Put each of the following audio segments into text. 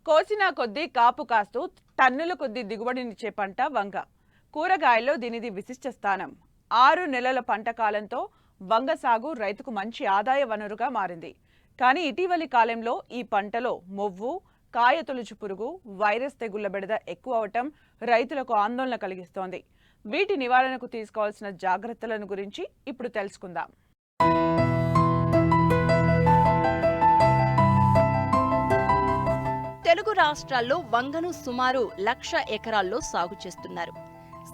కోసిన కొద్దీ కాపు కాస్తూ టన్నుల కొద్దీ దిగుబడినిచ్చే పంట వంగ. కూరగాయల్లో దీనిది విశిష్ట స్థానం. 6 నెలల పంట కాలంతో వంగ సాగు రైతుకు మంచి ఆదాయ వనరుగా మారింది. కానీ ఇటీవలి కాలంలో ఈ పంటలో మొవ్వు, కాయ తొలుచు పురుగు, వైరస్ తెగుళ్ల బెడద ఎక్కువ అవటం రైతులకు ఆందోళన కలిగిస్తోంది. వీటి నివారణకు తీసుకోవాల్సిన జాగ్రత్తలను గురించి ఇప్పుడు తెలుసుకుందాం. తెలుగు రాష్ట్రాల్లో వంగను సుమారు 1,00,000 ఎకరాల్లో సాగు చేస్తున్నారు.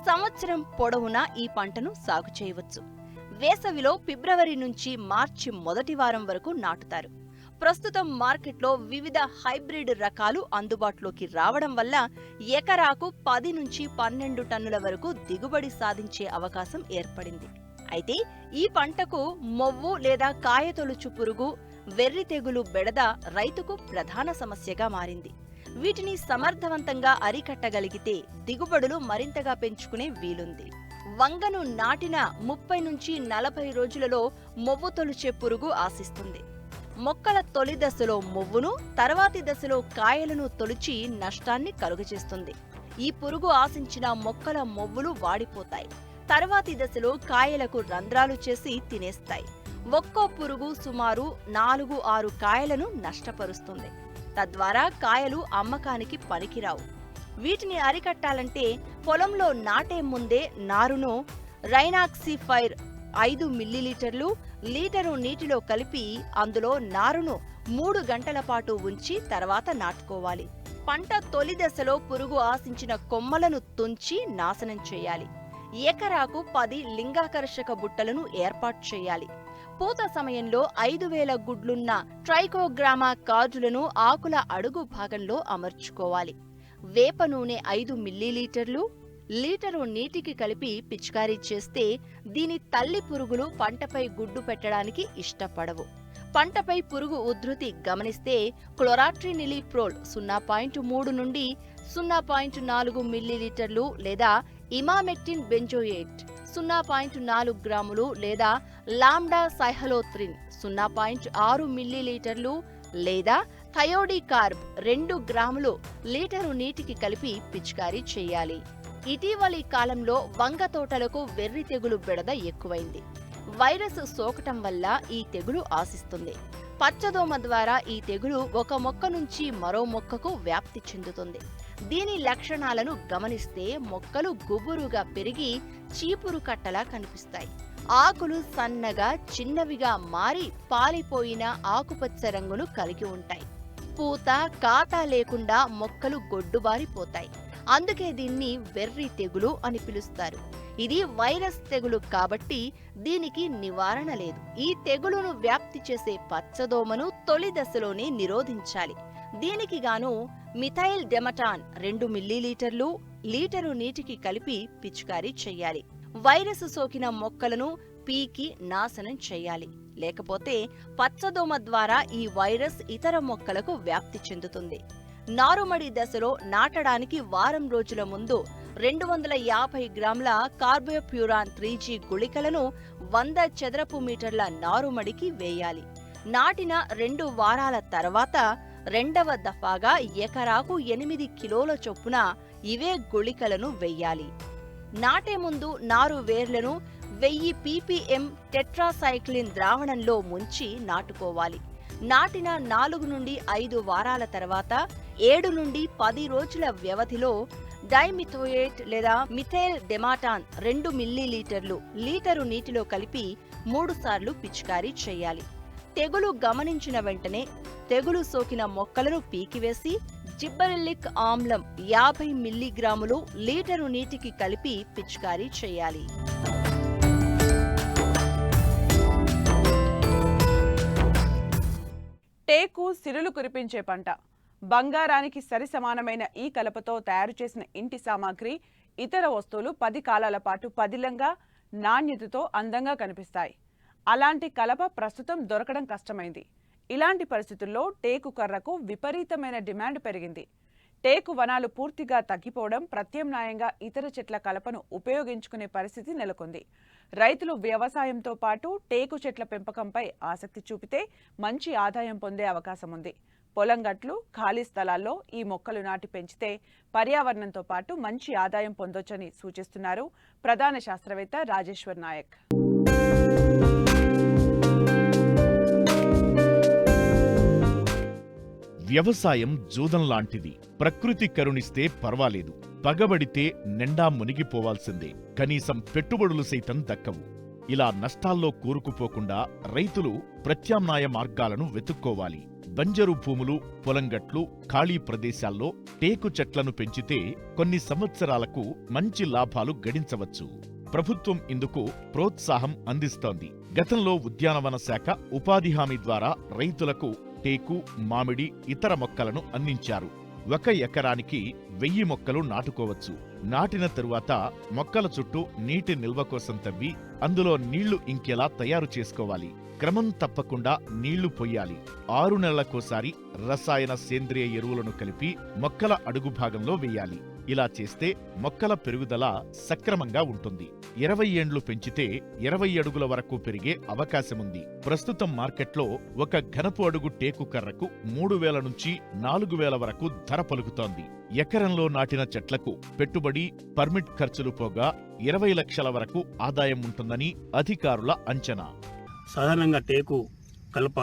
సంవత్సరం పొడవునా ఈ పంటను సాగు చేయవచ్చు. వేసవిలో ఫిబ్రవరి నుంచి మార్చి మొదటి వారం వరకు నాటుతారు. ప్రస్తుతం మార్కెట్లో వివిధ హైబ్రిడ్ రకాలు అందుబాటులోకి రావడం వల్ల ఎకరాకు 10 నుంచి 12 టన్నుల వరకు దిగుబడి సాధించే అవకాశం ఏర్పడింది. అయితే ఈ పంటకు మొవ్వు లేదా కాయతొలుచు పురుగు, వెర్రి తెగులు బెడద రైతుకు ప్రధాన సమస్యగా మారింది. వీటిని సమర్థవంతంగా అరికట్టగలిగితే దిగుబడులు మరింతగా పెంచుకునే వీలుంది. వంగను నాటిన 30 నుంచి 40 రోజులలో మొవ్వు తొలిచే పురుగు ఆశిస్తుంది. మొక్కల తొలి దశలో మొవ్వును, తర్వాతి దశలో కాయలను తొలిచి నష్టాన్ని కలుగజేస్తుంది. ఈ పురుగు ఆశించిన మొక్కల మొవ్వులు వాడిపోతాయి. తర్వాతి దశలో కాయలకు రంధ్రాలు చేసి తినేస్తాయి. ఒక్కో పురుగు సుమారు 4-6 కాయలను నష్టపరుస్తుంది. తద్వారా కాయలు అమ్మకానికి పనికిరావు. వీటిని అరికట్టాలంటే పొలంలో నాటే ముందే నారును రైనాక్సిఫైర్ 5 మిల్లీలీటర్లు లీటరు నీటిలో కలిపి అందులో నారును 3 గంటల పాటు ఉంచి తర్వాత నాటుకోవాలి. పంట తొలి దశలో పురుగు ఆశించిన కొమ్మలను తుంచి నాశనం చేయాలి. ఎకరాకు 10 లింగాకర్షక బుట్టలను ఏర్పాటు చేయాలి. పూత సమయంలో 5,000 గుడ్లున్న ట్రైకోగ్రామా కార్డులను ఆకుల అడుగు భాగంలో అమర్చుకోవాలి. వేప నూనె 5 మిల్లీలీటర్లు లీటరు నీటికి కలిపి పిచికారీ చేస్తే దీని తల్లి పురుగులు పంటపై గుడ్డు పెట్టడానికి ఇష్టపడవు. పంటపై పురుగు ఉధృతి గమనిస్తే క్లోరాట్రినిలిప్రోల్ 0.3 నుండి 0.4 మిల్లీలీటర్లు లేదా ఇమామెక్టిన్ బెంజోయేట్ 0.4 గ్రాములు లేదా లాంబ్డా సైహలోత్రిన్ 0.6 మిల్లీలీటర్లు లేదా థయోడికార్బ్ 2 గ్రాములు లీటరు నీటికి కలిపి పిచికారీ చేయాలి. ఇటీవలి కాలంలో వంగ తోటలకు వెర్రి తెగులు బెడద ఎక్కువైంది. వైరస్ సోకటం వల్ల ఈ తెగులు ఆశిస్తుంది. పచ్చదోమ ద్వారా ఈ తెగులు ఒక మొక్క నుంచి మరో మొక్కకు వ్యాప్తి చెందుతుంది. దీని లక్షణాలను గమనిస్తే మొక్కలు గుబురుగా పెరిగి చీపురు కట్టలా కనిపిస్తాయి. ఆకులు సన్నగా చిన్నవిగా మారి పాలిపోయిన ఆకుపచ్చ రంగును కలిగి ఉంటాయి. పూత కాత లేకుండా మొక్కలు గొడ్డుబారిపోతాయి. అందుకే దీన్ని వెర్రి తెగులు అని పిలుస్తారు. ఇది వైరస్ తెగులు కాబట్టి దీనికి నివారణ లేదు. ఈ తెగులును వ్యాప్తి చేసే పచ్చదోమను తొలి దశలోనే నిరోధించాలి. దీనికి గాను మిథైల్ డెమటాన్ 2 మిల్లీలీటర్లు లీటరు నీటికి కలిపి పిచికారీ చెయ్యాలి. వైరస్ సోకిన మొక్కలను పీకి నాశనం చెయ్యాలి. లేకపోతే పచ్చదోమ ద్వారా ఈ వైరస్ ఇతర మొక్కలకు వ్యాప్తి చెందుతుంది. నారుమడి దశలో నాటడానికి వారం రోజుల ముందు 250 గ్రాముల కార్బోప్యూరాన్ 3G గుళికలను 100 చదరపు మీటర్ల నారుమడికి వేయాలి. నాటిన 2 వారాల తర్వాత రెండవ దఫాగా ఎకరాకు 8 కిలోల చొప్పున ఇవే గుళికలను వెయ్యాలి. నాటే ముందు నారు వేర్లను 1000 ppm టెట్రాసైక్లిన్ ద్రావణంలో ముంచి నాటుకోవాలి. నాటిన 4 నుండి 5 వారాల తర్వాత 7 నుండి 10 రోజుల వ్యవధిలో డైమిథోయేట్ లేదా మిథైల్ డెమాటాన్ 2 మిల్లీలీటర్లు లీటరు నీటిలో కలిపి 3 సార్లు పిచికారీ చేయాలి. తెగులు గమనించిన వెంటనే తెగులు సోకిన మొక్కలను పీకివేసి జిబ్బరెల్లిక్ ఆమ్లం 50 మిల్లీగ్రాములు లీటరు నీటికి కలిపి పిచికారీ చేయాలి. టేకు సిరులు కురిపించే పంట. బంగారానికి సరి సమానమైన ఈ కలపతో తయారు చేసిన ఇంటి సామాగ్రి, ఇతర వస్తువులు 10 కాలాల పాటు పదిలంగా నాణ్యతతో అందంగా కనిపిస్తాయి. అలాంటి కలప ప్రస్తుతం దొరకడం కష్టమైంది. ఇలాంటి పరిస్థితుల్లో టేకు కర్రకు విపరీతమైన డిమాండ్ పెరిగింది. టేకు వనాలు పూర్తిగా తగ్గిపోవడం ప్రత్యామ్నాయంగా ఇతర చెట్ల కలపను ఉపయోగించుకునే పరిస్థితి నెలకొంది. రైతులు వ్యవసాయంతో పాటు టేకు చెట్ల పెంపకంపై ఆసక్తి చూపితే మంచి ఆదాయం పొందే అవకాశం ఉంది. పొలం గట్లు ఖాళీ స్థలాల్లో ఈ మొక్కలు నాటి పెంచితే పర్యావరణంతో పాటు మంచి ఆదాయం పొందొచ్చని సూచిస్తున్నారు ప్రధాన శాస్త్రవేత్త రాజేశ్వర్ నాయక్. వ్యవసాయం జూదం లాంటిది. ప్రకృతి కరుణిస్తే పర్వాలేదు, పగబడితే నిండా మునిగిపోవాల్సిందే. కనీసం పెట్టుబడులు సైతం దక్కవు. ఇలా నష్టాల్లో కూరుకుపోకుండా రైతులు ప్రత్యామ్నాయ మార్గాలను వెతుక్కోవాలి. బంజరు భూములు, పొలంగట్లు, ఖాళీ ప్రదేశాల్లో టేకు చెట్లను పెంచితే కొన్ని సంవత్సరాలకు మంచి లాభాలు గడించవచ్చు. ప్రభుత్వం ఇందుకు ప్రోత్సాహం అందిస్తోంది. గతంలో ఉద్యానవన శాఖ ఉపాధి హామీ ద్వారా రైతులకు టేకు, మామిడి, ఇతర మొక్కలను అందించారు. 1 ఎకరానికి 1000 మొక్కలు నాటుకోవచ్చు. నాటిన తరువాత మొక్కల చుట్టూ నీటి నిల్వ కోసం తవ్వి అందులో నీళ్లు ఇంకేలా తయారు చేసుకోవాలి. క్రమం తప్పకుండా నీళ్లు పొయ్యాలి. 6 నెలలకోసారి రసాయన సేంద్రియ ఎరువులను కలిపి మొక్కల అడుగు భాగంలో వేయాలి. ఇలా చేస్తే మొక్కల పెరుగుదల సక్రమంగా ఉంటుంది. 20 ఏండ్లు పెంచితే 20 అడుగుల వరకు పెరిగే అవకాశముంది. ప్రస్తుతం మార్కెట్లో 1 ఘనపు అడుగు టేకు కర్రకు 3000 నుంచి 4000 వరకు ధర పలుకుతోంది. ఎకరంలో నాటిన చెట్లకు పెట్టుబడి, పర్మిట్ ఖర్చులు పోగా 20 లక్షల వరకు ఆదాయం ఉంటుందని అధికారుల అంచనా. సాధారణంగా టేకు కలప,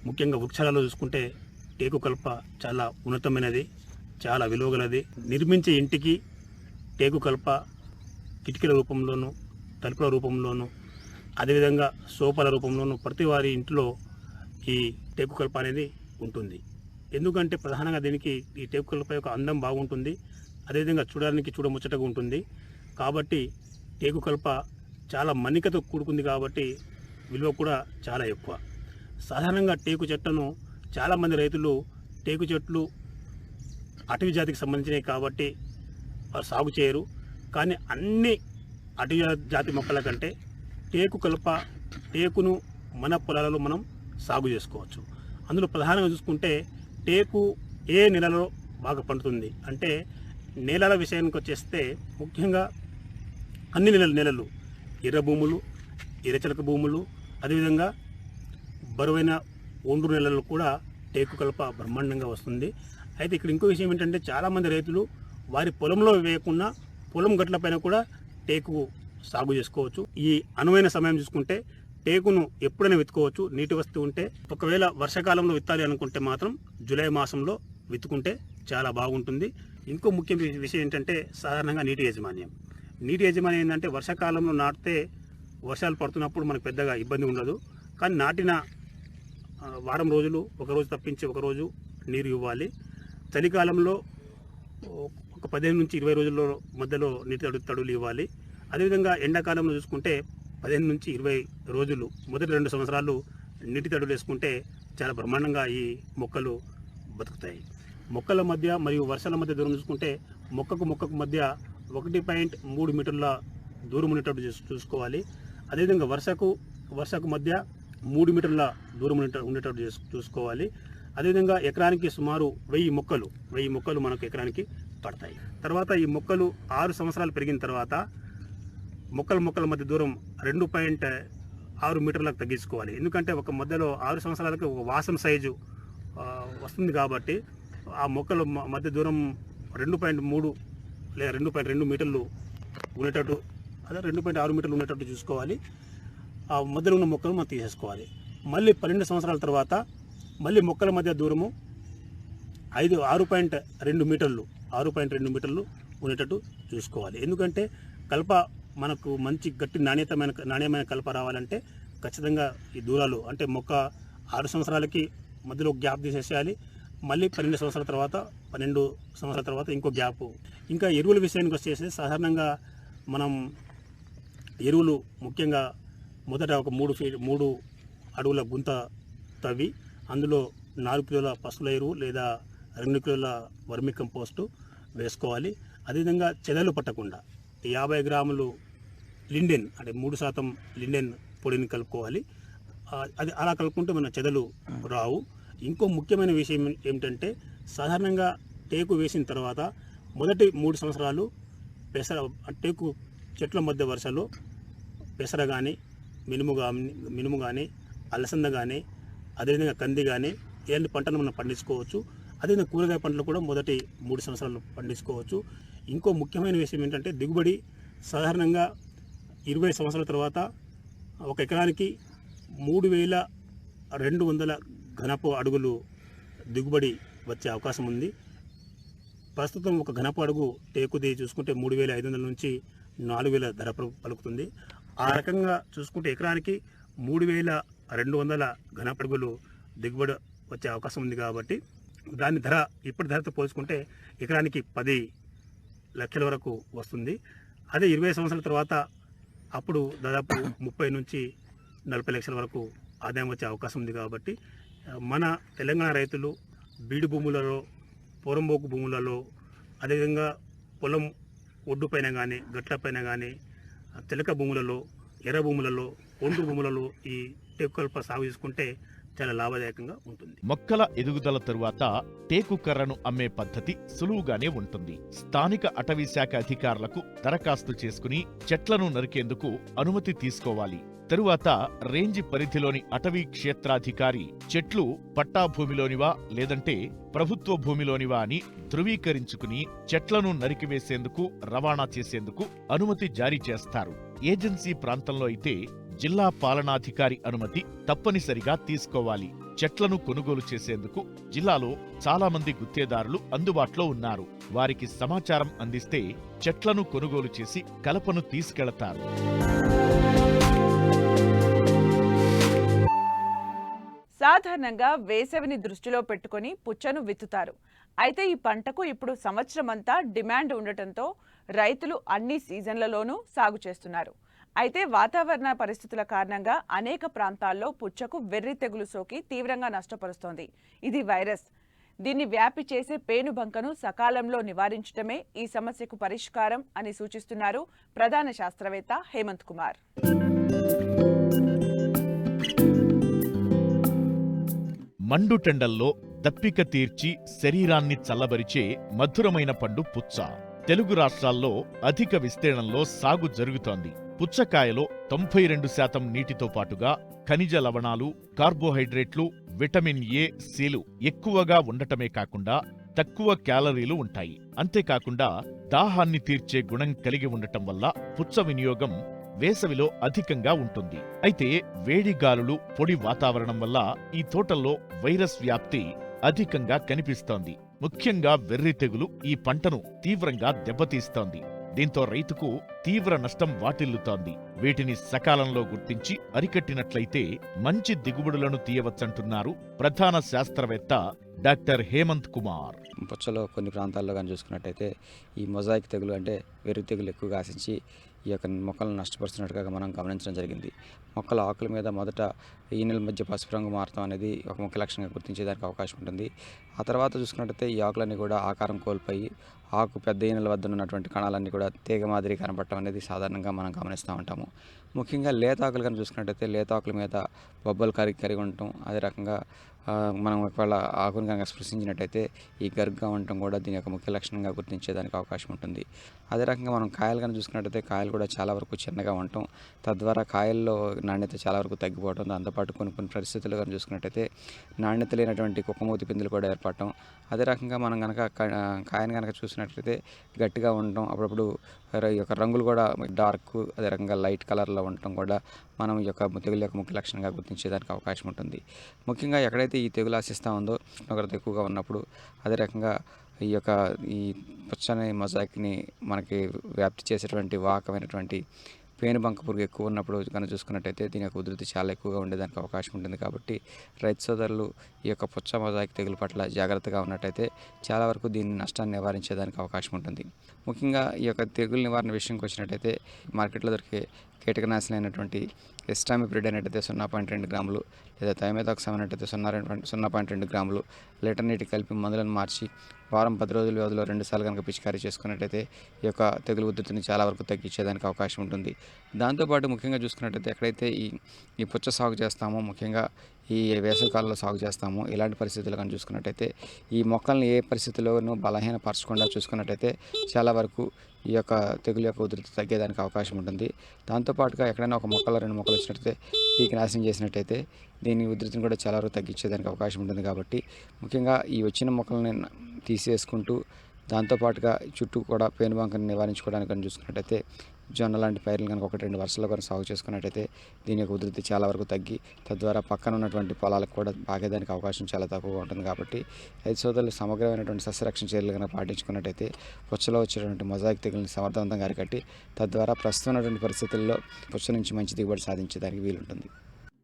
ముఖ్యంగా వృక్షాలలో చూసుకుంటే టేకు కలప చాలా ఉన్నతమైనది, చాలా విలువగలది. నిర్మించే ఇంటికి టేకు కలప కిటికీల రూపంలోనూ, తలుపుల రూపంలోనూ, అదేవిధంగా సోఫాల రూపంలోనూ ప్రతి వారి ఇంట్లో ఈ టేకు కలప అనేది ఉంటుంది. ఎందుకంటే ప్రధానంగా దీనికి ఈ టేకు కలప యొక్క అందం బాగుంటుంది, అదేవిధంగా చూడడానికి చూడముచ్చటగా ఉంటుంది. కాబట్టి టేకు కలప చాలా మన్నికతో కూడుకుంది కాబట్టి విలువ కూడా చాలా ఎక్కువ. సాధారణంగా టేకు చెట్లను చాలామంది రైతులు టేకు చెట్లు అటవీ జాతికి సంబంధించినవి కాబట్టి వారు సాగు చేయరు. కానీ అన్ని అటవీ జాతి మొక్కల కంటే టేకు కలప, టేకును మన పొలాలలో మనం సాగు చేసుకోవచ్చు. అందులో ప్రధానంగా చూసుకుంటే టేకు ఏ నెలలో బాగా పండుతుంది అంటే నేలల విషయానికి వచ్చేస్తే ముఖ్యంగా అన్ని నెలలు ఎర్ర భూములు, ఎర్రచలక భూములు, అదేవిధంగా బరువైన ఒండ్రు నెలల్లో కూడా టేకు కలప బ్రహ్మాండంగా వస్తుంది. అయితే ఇక్కడ ఇంకో విషయం ఏంటంటే చాలామంది రైతులు వారి పొలంలో వేయకుండా పొలం గట్లపైన కూడా టేకు సాగు చేసుకోవచ్చు. ఈ అనువైన సమయం చూసుకుంటే టేకును ఎప్పుడైనా విత్తుకోవచ్చు. నీటి వస్తూ ఉంటే ఒకవేళ వర్షాకాలంలో విత్తాలి అనుకుంటే మాత్రం జూలై మాసంలో విత్తుకుంటే చాలా బాగుంటుంది. ఇంకో ముఖ్య విషయం ఏంటంటే సాధారణంగా నీటి యాజమాన్యం ఏంటంటే వర్షాకాలంలో నాటితే వర్షాలు పడుతున్నప్పుడు మనకు పెద్దగా ఇబ్బంది ఉండదు. కానీ నాటిన వారం రోజులు, ఒకరోజు తప్పించి ఒకరోజు నీరు ఇవ్వాలి. చలికాలంలో ఒక 15 నుంచి 20 రోజుల్లో మధ్యలో నీటి తడులు ఇవ్వాలి. అదేవిధంగా ఎండాకాలంలో చూసుకుంటే 15 నుంచి 20 రోజులు మొదటి 2 సంవత్సరాలు నీటి తడులు వేసుకుంటే చాలా బ్రహ్మాండంగా ఈ మొక్కలు బతుకుతాయి. మొక్కల మధ్య మరియు వర్షాల మధ్య దూరం చూసుకుంటే మొక్కకు మధ్య 1.3 మీటర్ల దూరం ఉండేటట్టు చూసుకోవాలి. అదేవిధంగా వర్షకు మధ్య 3 మీటర్ల దూరం ఉండేటట్టు చూసుకోవాలి. అదేవిధంగా ఎకరానికి సుమారు 1000 మొక్కలు మనకు ఎకరానికి పడతాయి. తర్వాత ఈ మొక్కలు 6 సంవత్సరాలు పెరిగిన తర్వాత మొక్కల మధ్య దూరం 2.6 మీటర్లకు తగ్గించుకోవాలి. ఎందుకంటే ఒక మధ్యలో 6 సంవత్సరాలకు ఒక వాసం సైజు వస్తుంది కాబట్టి ఆ మొక్కల మధ్య దూరం 2.3 లేదా 2.2 మీటర్లు ఉండేటట్టు, అదే 2.6 మీటర్లు ఉండేటట్టు చూసుకోవాలి. ఆ మధ్యలో ఉన్న మొక్కలు మనం తీసేసుకోవాలి. మళ్ళీ 12 సంవత్సరాల తర్వాత మళ్ళీ మొక్కల మధ్య దూరము 6.2 మీటర్లు ఉండేటట్టు చూసుకోవాలి. ఎందుకంటే కలప మనకు మంచి గట్టి నాణ్యమైన కలప రావాలంటే ఖచ్చితంగా ఈ దూరాలు అంటే మొక్క 6 సంవత్సరాలకి మధ్యలో గ్యాప్ తీసేసేయాలి. మళ్ళీ 12 సంవత్సరాల తర్వాత ఇంకో గ్యాప్. ఇంకా ఎరువుల విషయానికి వచ్చేసి సాధారణంగా మనం ఎరువులు ముఖ్యంగా మొదట ఒక 3 అడుగుల గుంత తవ్వి అందులో 4 కిలోల పశువుల ఎరువు లేదా 2 కిలోల వర్మి కంపోస్టు వేసుకోవాలి. అదేవిధంగా చెదలు పట్టకుండా 50 గ్రాములు లిండెన్ అంటే 3% లిండెన్ పొడిని కలుపుకోవాలి. అది అలా కలుపుకుంటే మన చెదలు రావు. ఇంకో ముఖ్యమైన విషయం ఏమిటంటే సాధారణంగా టేకు వేసిన తర్వాత మొదటి 3 సంవత్సరాలు టేకు చెట్ల మధ్య వరుసలో పెసర కానీ, మినుము కానీ, అలసంద కానీ, అదేవిధంగా కంది కానీ, ఇలాంటి పంటను మనం పండించుకోవచ్చు. అదేవిధంగా కూరగాయ పంటలు కూడా మొదటి 3 సంవత్సరాలు పండించుకోవచ్చు. ఇంకో ముఖ్యమైన విషయం ఏంటంటే దిగుబడి సాధారణంగా 20 సంవత్సరాల తర్వాత ఒక ఎకరానికి 3,200 ఘనపు అడుగులు దిగుబడి వచ్చే అవకాశం ఉంది. ప్రస్తుతం ఒక ఘనపు అడుగు టేకుది చూసుకుంటే 3,500 నుంచి 4,000 ధర పలుకుతుంది. ఆ రకంగా చూసుకుంటే ఎకరానికి 3,200 ఘనపు అడుగులు దిగుబడి వచ్చే అవకాశం ఉంది. కాబట్టి దాని ధర ఇప్పటి ధరతో పోల్చుకుంటే ఎకరానికి 10 లక్షల వరకు వస్తుంది. అదే 20 సంవత్సరాల తర్వాత అప్పుడు దాదాపు 30 నుంచి 40 లక్షల వరకు ఆదాయం వచ్చే అవకాశం ఉంది. కాబట్టి మన తెలంగాణ రైతులు బీడు భూములలో, పొరంబోకు భూములలో, అదేవిధంగా పొలం ఒడ్డు పైన కానీ, గట్ల పైన కానీ, చిలక భూములలో, ఎర్ర భూములలో, ఒండ్రు భూములలో ఈ టేకు కలప సాగు చేసుకుంటే చాలా లాభదాయకంగా ఉంటుంది. మొక్కల ఎదుగుదల తరువాత టేకు కర్రను అమ్మే పద్ధతి సులువుగానే ఉంటుంది. స్థానిక అటవీ శాఖ అధికారులకు దరఖాస్తు చేసుకుని చెట్లను నరికేందుకు అనుమతి తీసుకోవాలి. తరువాత రేంజ్ పరిధిలోని అటవీ క్షేత్రాధికారి చెట్లు పట్టా భూమిలోనివా లేదంటే ప్రభుత్వ భూమిలోనివా అని ధృవీకరించుకుని చెట్లను నరికివేసేందుకు, రవాణా చేసేందుకు అనుమతి జారీ చేస్తారు. ఏజెన్సీ ప్రాంతంలో అయితే జిల్లా పాలనాధికారి అనుమతి తప్పనిసరిగా తీసుకోవాలి. చెట్లను కొనుగోలు చేసేందుకు జిల్లాలో చాలా మంది గుత్తేదారులు అందుబాటులో ఉన్నారు. వారికి సమాచారం అందిస్తే చెట్లను కొనుగోలు చేసి కలపను తీసుకెళతారు. సాధారణంగా వేసవిని దృష్టిలో పెట్టుకుని పుచ్చను విత్తుతారు. అయితే ఈ పంటకు ఇప్పుడు సంవత్సరమంతా డిమాండ్ ఉండటంతో రైతులు అన్ని సీజన్లలోనూ సాగు చేస్తున్నారు. అయితే వాతావరణ పరిస్థితుల కారణంగా అనేక ప్రాంతాల్లో పుచ్చకు వెర్రి తెగులు సోకి తీవ్రంగా నష్టపరుస్తోంది. ఇది వైరస్. దీన్ని వ్యాపి చేసే పేనుబంకను సకాలంలో నివారించడమే ఈ సమస్యకు పరిష్కారం అని సూచిస్తున్నారు ప్రధాన శాస్త్రవేత్త హేమంత్ కుమార్. మండుటెండల్లో దప్పిక తీర్చి శరీరాన్ని చల్లబరిచే మధురమైన పండు పుచ్చ. తెలుగు రాష్ట్రాల్లో అధిక విస్తీర్ణంలో సాగు జరుగుతోంది. పుచ్చకాయలో 92% నీటితో పాటుగా ఖనిజ లవణాలు, కార్బోహైడ్రేట్లు, విటమిన్ ఏ, సిలు ఎక్కువగా ఉండటమే కాకుండా తక్కువ క్యాలరీలు ఉంటాయి. అంతేకాకుండా దాహాన్ని తీర్చే గుణం కలిగి ఉండటం వల్ల పుచ్చ వినియోగం వేసవిలో అధికంగా ఉంటుంది. అయితే వేడి గాలులు, పొడి వాతావరణం వల్ల ఈ తోటల్లో వైరస్ వ్యాప్తి అధికంగా కనిపిస్తోంది. ముఖ్యంగా వెర్రి తెగులు ఈ పంటను తీవ్రంగా దెబ్బతీస్తోంది. దీంతో రైతుకు తీవ్ర నష్టం వాటిల్లుతోంది. వీటిని సకాలంలో గుర్తించి అరికట్టినట్లయితే మంచి దిగుబడులను తీయవచ్చంటున్నారు ప్రధాన శాస్త్రవేత్త డాక్టర్ హేమంత్ కుమార్. పుచ్చలో కొన్ని ప్రాంతాల్లో కానీ చూసుకున్నట్టయితే ఈ మొజాయిక్ తెగులు అంటే వెర్రి తెగులు ఎక్కువగా ఆశించి ఈ యొక్క మొక్కలను నష్టపరుస్తున్నట్టుగా మనం గమనించడం జరిగింది. మొక్కల ఆకుల మీద మొదట ఈనెల మధ్య పసుపు రంగు మారటం అనేది ఒక ముఖ్య లక్షణంగా గుర్తించేదానికి అవకాశం ఉంటుంది. ఆ తర్వాత చూసుకున్నట్టయితే ఈ ఆకులన్నీ కూడా ఆకారం కోల్పోయి ఆకు పెద్ద ఈనెల వద్ద ఉన్నటువంటి కణాలన్నీ కూడా తీగ మాదిరి కనపడటం అనేది సాధారణంగా మనం గమనిస్తూ ఉంటాము. ముఖ్యంగా లేతాకులు కానీ చూసుకున్నట్టయితే లేతాకుల మీద బొబ్బలు కరిగి ఉండటం, అదే రకంగా మనం ఒకవేళ ఆకుని కనుక స్పృశించినట్టయితే ఈ గరుగ్గా ఉండటం కూడా దీని యొక్క ముఖ్య లక్షణంగా గుర్తించేదానికి అవకాశం ఉంటుంది. అదే రకంగా మనం కాయలు కానీ చూసుకున్నట్టయితే కాయలు కూడా చాలా వరకు చిన్నగా ఉండటం, తద్వారా కాయల్లో నాణ్యత చాలా వరకు తగ్గిపోవడం, దాంతోపాటు కొన్ని పరిస్థితులు కానీ చూసుకున్నట్టయితే నాణ్యత లేనటువంటి కుక్కమూతి పిందులు కూడా ఏర్పడటం, అదే రకంగా మనం కనుక కాయను కనుక చూసినట్లయితే గట్టిగా ఉండటం, అప్పుడప్పుడు ఈ యొక్క రంగులు కూడా డార్క్ అదే రకంగా లైట్ కలర్లో ఉండటం కూడా మనం ఈ యొక్క తెగులు యొక్క ముఖ్య లక్షణంగా గుర్తించేదానికి అవకాశం ఉంటుంది. ముఖ్యంగా ఎక్కడైతే ఈ తెగులు ఆశిస్తూ ఉందో ఉష్ణోగ్రత ఎక్కువగా ఉన్నప్పుడు, అదే రకంగా ఈ పుచ్చని మొజాయిక్ని మనకి వ్యాప్తి చేసేటువంటి వాకమైనటువంటి పేనుబంక పురుగు ఎక్కువ ఉన్నప్పుడు కనుక చూసుకున్నట్టయితే దీని యొక్క ఉధృతి చాలా ఎక్కువగా ఉండేదానికి అవకాశం ఉంటుంది. కాబట్టి రైతు సోదరులు ఈ యొక్క పుచ్చ మొజాయిక్ తెగులు పట్ల జాగ్రత్తగా ఉన్నట్టయితే చాలా వరకు దీని నష్టాన్ని నివారించేదానికి అవకాశం ఉంటుంది. ముఖ్యంగా ఈ యొక్క తెగులు నివారణ విషయంకి వచ్చినట్టయితే మార్కెట్లో దొరికే కీటకనాశనం అయినటువంటి ఎస్టామిప్రిడ్ అనేటైతే 0.2 గ్రాములు లేదా థైమెథాక్సమ్ అనేటైతే 0.2 గ్రాములు లీటర్ నీటి కలిపి మందులను మార్చి వారం 10 రోజుల వ్యవధిలో 2 సార్లు కనుక పిచికారీ చేసుకున్నట్టయితే ఈ యొక్క తెగులు ఉధృతిని చాలా వరకు తగ్గించేదానికి అవకాశం ఉంటుంది. దాంతోపాటు ముఖ్యంగా చూసుకున్నట్టయితే ఎక్కడైతే ఈ పుచ్చ సాగు చేస్తామో ముఖ్యంగా ఈ వేసవికాలంలో సాగు చేస్తామో ఇలాంటి పరిస్థితులు కానీ చూసుకున్నట్టయితే ఈ మొక్కల్ని ఏ పరిస్థితుల్లోనూ బలహీనపరచకుండా చూసుకున్నట్టయితే చాలా వరకు ఈ యొక్క తెగులు యొక్క ఉధృతి తగ్గేదానికి అవకాశం ఉంటుంది. దాంతోపాటుగా ఎక్కడైనా ఒక మొక్కలు 2 మొక్కలు వచ్చినట్టయితే పీకి నాశనం చేసినట్టయితే దీని ఉధృతిని కూడా చాలా వరకు తగ్గించేదానికి అవకాశం ఉంటుంది. కాబట్టి ముఖ్యంగా ఈ వచ్చిన మొక్కలని తీసేసుకుంటూ దాంతోపాటుగా చుట్టూ కూడా పేనుబంకని నివారించుకోవడానికి కానీ చూసుకున్నట్టయితే జొన్న లాంటి పైర్లు కనుక 1-2 వరుసలో కనుక సాగు చేసుకున్నట్టయితే దీని యొక్క ఉధృతి చాలా వరకు తగ్గి తద్వారా పక్కన ఉన్నటువంటి పొలాలకు కూడా పాకేదానికి అవకాశం చాలా తక్కువగా ఉంటుంది. కాబట్టి రైతు సోదరులు సమగ్రమైనటువంటి సస్యరక్షణ చర్యలు కనుక పాటించుకున్నట్టయితే పుచ్చలో వచ్చేటువంటి మొజాయిక్ తెగుల్ని సమర్థవంతంగా అరికట్టి తద్వారా ప్రస్తుతం ఉన్నటువంటి పరిస్థితుల్లో పుచ్చ నుంచి మంచి దిగుబడి సాధించడానికి వీలుంటుంది.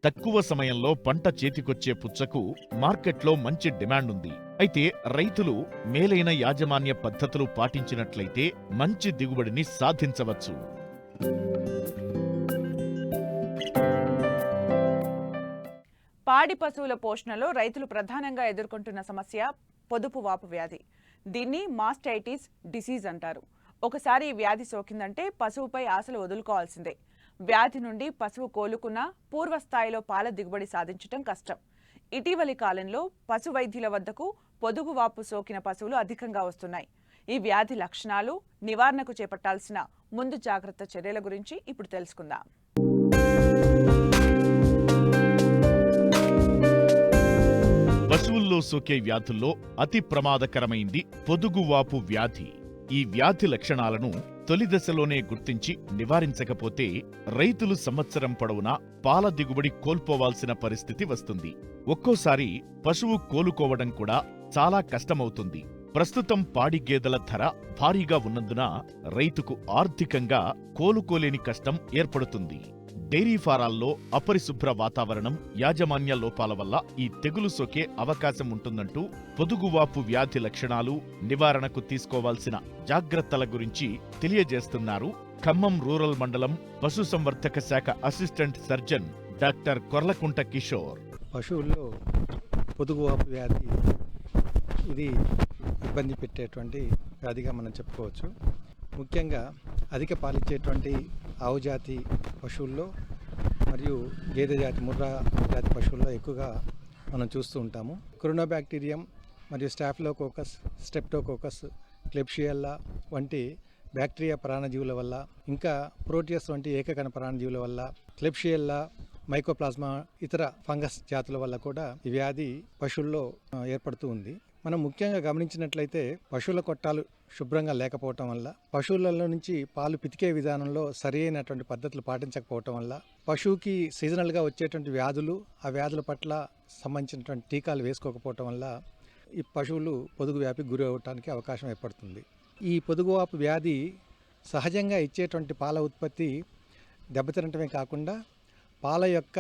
తక్కువ సమయంలో పంట చేతికొచ్చే పుచ్చకు మార్కెట్లో మంచి డిమాండ్ ఉంది. అయితే రైతులు మేలైన యాజమాన్య పద్ధతులు పాటించినట్లయితే మంచి దిగుబడిని సాధించవచ్చు. పాడి పశువుల పోషణలో రైతులు ప్రధానంగా ఎదుర్కొంటున్న సమస్య పొదుపు వాపు వ్యాధి. దీన్ని మాస్టైటిస్ డిసీజ్ అంటారు. ఒకసారి ఈ వ్యాధి సోకిందంటే పశువుపై ఆశలు వదులుకోవాల్సిందే. వ్యాధి నుండి పశువు కోలుకున్నా పూర్వస్థాయిలో పాల దిగుబడి సాధించటం కష్టం. ఇటీవలి కాలంలో పశు వైద్యుల వద్దకు పొదుగువాపు సోకిన పశువులు అధికంగా వస్తున్నాయి. ఈ వ్యాధి లక్షణాలు, నివారణకు చేపట్టాల్సిన ముందు జాగ్రత్త చర్యల గురించి ఇప్పుడు తెలుసుకుందాం. పశువుల్లో సోకే వ్యాధుల్లో అతి ప్రమాదకరమైంది పొదుగువాపు వ్యాధి. ఈ వ్యాధి లక్షణాలను తొలి దశలోనే గుర్తించి నివారించకపోతే రైతులు సంవత్సరం పొడవునా పాల దిగుబడి కోల్పోవాల్సిన పరిస్థితి వస్తుంది. ఒక్కోసారి పశువు కోలుకోవడం కూడా చాలా కష్టమవుతుంది. ప్రస్తుతం పాడి గేదెల ధర భారీగా ఉన్నందున రైతుకు ఆర్థికంగా కోలుకోలేని కష్టం ఏర్పడుతుంది. డైరీ ఫారాల్లో అపరిశుభ్ర వాతావరణం, యాజమాన్య లోపాల వల్ల ఈ తెగులు సోకే అవకాశం ఉంటుందంటూ పొదుగువాపు వ్యాధి లక్షణాలు, నివారణకు తీసుకోవాల్సిన జాగ్రత్తల గురించి తెలియజేస్తున్నారు ఖమ్మం రూరల్ మండలం పశుసంవర్ధక శాఖ assistant surgeon doctor Korlakunta Kishore. పశువుల్లో పొదుగువాపు వ్యాధి ఇది ఇబ్బంది పెట్టేటువంటి వ్యాధిగా మనం చెప్పుకోవచ్చు. ముఖ్యంగా అధిక పాలిచ్చేటువంటి ఆవు జాతి పశువుల్లో మరియు గేదె జాతి ముర్రా జాతి పశువుల్లో ఎక్కువగా మనం చూస్తూ ఉంటాము. క్రోనోబాక్టీరియం మరియు స్టాఫిలోకోకస్, స్ట్రెప్టోకోకస్, క్లెబ్షియల్లా వంటి బ్యాక్టీరియా ప్రాణజీవుల వల్ల, ఇంకా ప్రోటియస్ వంటి ఏకకణ ప్రాణజీవుల వల్ల, క్లెబ్షియల్లా, మైకోప్లాస్మా ఇతర ఫంగస్ జాతుల వల్ల కూడా ఈ వ్యాధి పశువుల్లో ఏర్పడుతూ ఉంది. మనం ముఖ్యంగా గమనించినట్లయితే పశువుల కొట్టాలు శుభ్రంగా లేకపోవటం వల్ల, పశువులలో నుంచి పాలు పితికే విధానంలో సరి అయినటువంటి పద్ధతులు పాటించకపోవటం వల్ల, పశువుకి సీజనల్గా వచ్చేటువంటి వ్యాధులు, ఆ వ్యాధుల పట్ల సంబంధించినటువంటి టీకాలు వేసుకోకపోవటం వల్ల ఈ పశువులు పొదుగు వ్యాధికి గురి అవ్వడానికి అవకాశం ఏర్పడుతుంది. ఈ పొదుగువాపు వ్యాధి సహజంగా ఇచ్చేటువంటి పాల ఉత్పత్తి దెబ్బతినటమే కాకుండా పాల యొక్క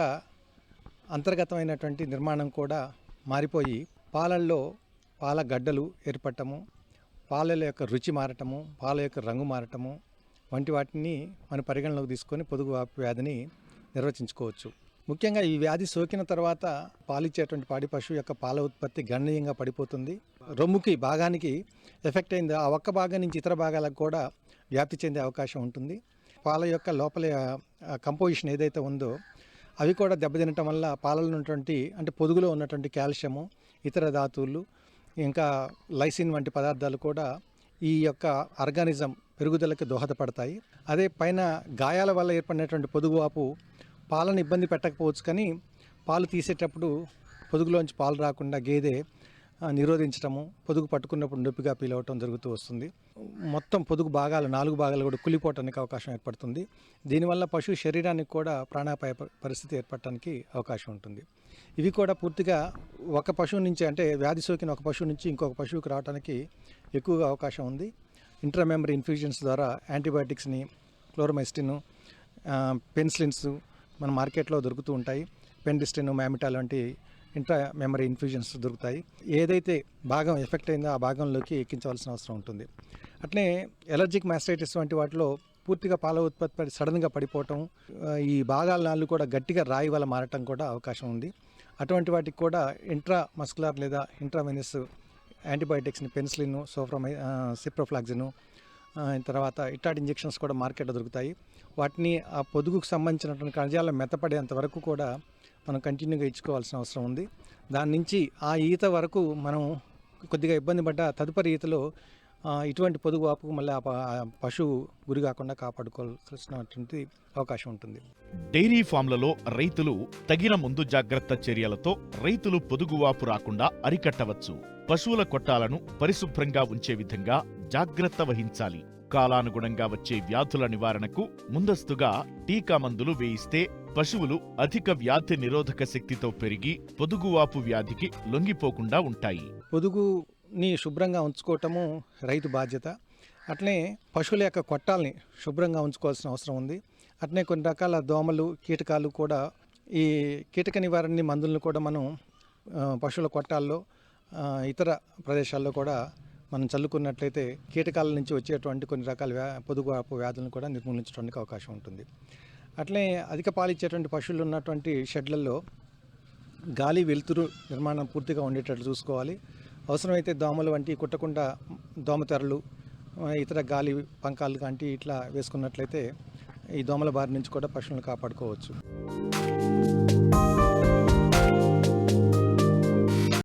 అంతర్గతమైనటువంటి నిర్మాణం కూడా మారిపోయి పాలల్లో పాల గడ్డలు ఏర్పడటము, పాలల యొక్క రుచి మారటము, పాల యొక్క రంగు మారటము వంటి వాటిని మన పరిగణలోకి తీసుకొని పొదుగువాపు వ్యాధిని నిర్వచించుకోవచ్చు. ముఖ్యంగా ఈ వ్యాధి సోకిన తర్వాత పాలిచ్చేటువంటి పాడి పశువు యొక్క పాల ఉత్పత్తి గణనీయంగా పడిపోతుంది. రొమ్ముకి భాగానికి ఎఫెక్ట్ అయింది, ఆ ఒక్క భాగం నుంచి ఇతర భాగాలకు కూడా వ్యాప్తి చెందే అవకాశం ఉంటుంది. పాల యొక్క లోపల కంపోజిషన్ ఏదైతే ఉందో అవి కూడా దెబ్బతినటం వల్ల పాలలో ఉన్నటువంటి అంటే పొదుగులో ఉన్నటువంటి కాల్షియము, ఇతర ధాతువులు, ఇంకా లైసిన్ వంటి పదార్థాలు కూడా ఈ యొక్క ఆర్గానిజం పెరుగుదలకు దోహదపడతాయి. అదే పైన గాయాల వల్ల ఏర్పడినటువంటి పొదుగువాపు పాలను ఇబ్బంది పెట్టకపోవచ్చు, కానీ పాలు తీసేటప్పుడు పొదుగులోంచి పాలు రాకుండా గేదె నిరోధించడము, పొదుగు పట్టుకున్నప్పుడు నొప్పిగా ఫీల్ అవ్వటం జరుగుతూ వస్తుంది. మొత్తం పొదుగు భాగాలు 4 భాగాలు కూడా కులిపోవటానికి అవకాశం ఏర్పడుతుంది. దీనివల్ల పశువు శరీరానికి కూడా ప్రాణాపాయ పరిస్థితి ఏర్పడటానికి అవకాశం ఉంటుంది. ఇవి కూడా పూర్తిగా ఒక పశువు నుంచి, అంటే వ్యాధి సోకిన ఒక పశువు నుంచి ఇంకొక పశువుకి రావడానికి ఎక్కువగా అవకాశం ఉంది. ఇంట్రామెమరీ ఇన్ఫ్యూజన్స్ ద్వారా యాంటీబయాటిక్స్ని, క్లోరోమైస్టిన్, పెన్సిలిన్స్ మన మార్కెట్లో దొరుకుతూ ఉంటాయి. పెండిస్టిన్, మ్యామిటాల్ వంటి ఇంట్రామెమరీ ఇన్ఫ్యూజన్స్ దొరుకుతాయి. ఏదైతే భాగం ఎఫెక్ట్ అయిందో ఆ భాగంలోకి ఎక్కించవలసిన అవసరం ఉంటుంది. అట్లే ఎలర్జిక్ మాస్టైటిస్ వంటి వాటిలో పూర్తిగా పాల ఉత్పత్తి సడన్గా పడిపోవటం, ఈ భాగాల నాళ్ళు కూడా గట్టిగా రాయి వల్ల మారటం కూడా అవకాశం ఉంది. అటువంటి వాటికి కూడా ఇంట్రామస్కులర్ లేదా ఇంట్రావెనస్ యాంటీబయాటిక్స్ని, పెన్సిలిన్, సిప్రోఫ్లాక్సిన్, తర్వాత ఇట్లాంటి ఇంజెక్షన్స్ కూడా మార్కెట్లో దొరుకుతాయి. వాటిని ఆ పొదుగుకు సంబంధించినటువంటి కణజాలం మెత్తపడేంత వరకు కూడా మనం కంటిన్యూగా ఇచ్చుకోవాల్సిన అవసరం ఉంది. దాని నుంచి ఆ ఈత వరకు మనం కొద్దిగా ఇబ్బంది పడ్డ తదుపరి ఈతలో ఇటువంటి పొదుగు వాపుకు మళ్ళీ ఆ పశువు గురి కాకుండా కాపాడుకోవాల్సినటువంటి అవకాశం ఉంటుంది. డైరీ ఫామ్లలో రైతులు తగిన ముందు జాగ్రత్త చర్యలతో రైతులు పొదుగువాపు రాకుండా అరికట్టవచ్చు. పశువుల కొట్టాలను పరిశుభ్రంగా ఉంచే విధంగా జాగ్రత్త వహించాలి. కాలానుగుణంగా వచ్చే వ్యాధుల నివారణకు ముందస్తుగా టీకా మందులు వేయిస్తే పశువులు అధిక వ్యాధి నిరోధక శక్తితో పెరిగి పొదుగువాపు వ్యాధికి లొంగిపోకుండా ఉంటాయి. పొదుగుని శుభ్రంగా ఉంచుకోవటము రైతు బాధ్యత. అట్లనే పశువుల యొక్క కొట్టాలని శుభ్రంగా ఉంచుకోవాల్సిన అవసరం ఉంది. అట్లనే కొన్ని రకాల దోమలు, కీటకాలు కూడా ఈ కీటక నివారణ మందులను కూడా మనం పశువుల కొట్టాల్లో ఇతర ప్రదేశాల్లో కూడా మనం చల్లుకున్నట్లయితే కీటకాల నుంచి వచ్చేటువంటి కొన్ని రకాల పొదుగువాపు వ్యాధులను కూడా నిర్మూలించడానికి అవకాశం ఉంటుంది. అట్లనే అధిక పాలిచ్చేటువంటి పశువులు ఉన్నటువంటి షెడ్లలో గాలి వెలుతురు నిర్మాణం పూర్తిగా ఉండేటట్లు చూసుకోవాలి. అవసరమైతే దోమలు వంటి కుట్టకుండా దోమతెరలు, ఇతర గాలి పంకాలు వంటి ఇట్లా వేసుకున్నట్లయితే ఈ దోమల బారి నుంచి కూడా పశువులను కాపాడుకోవచ్చు.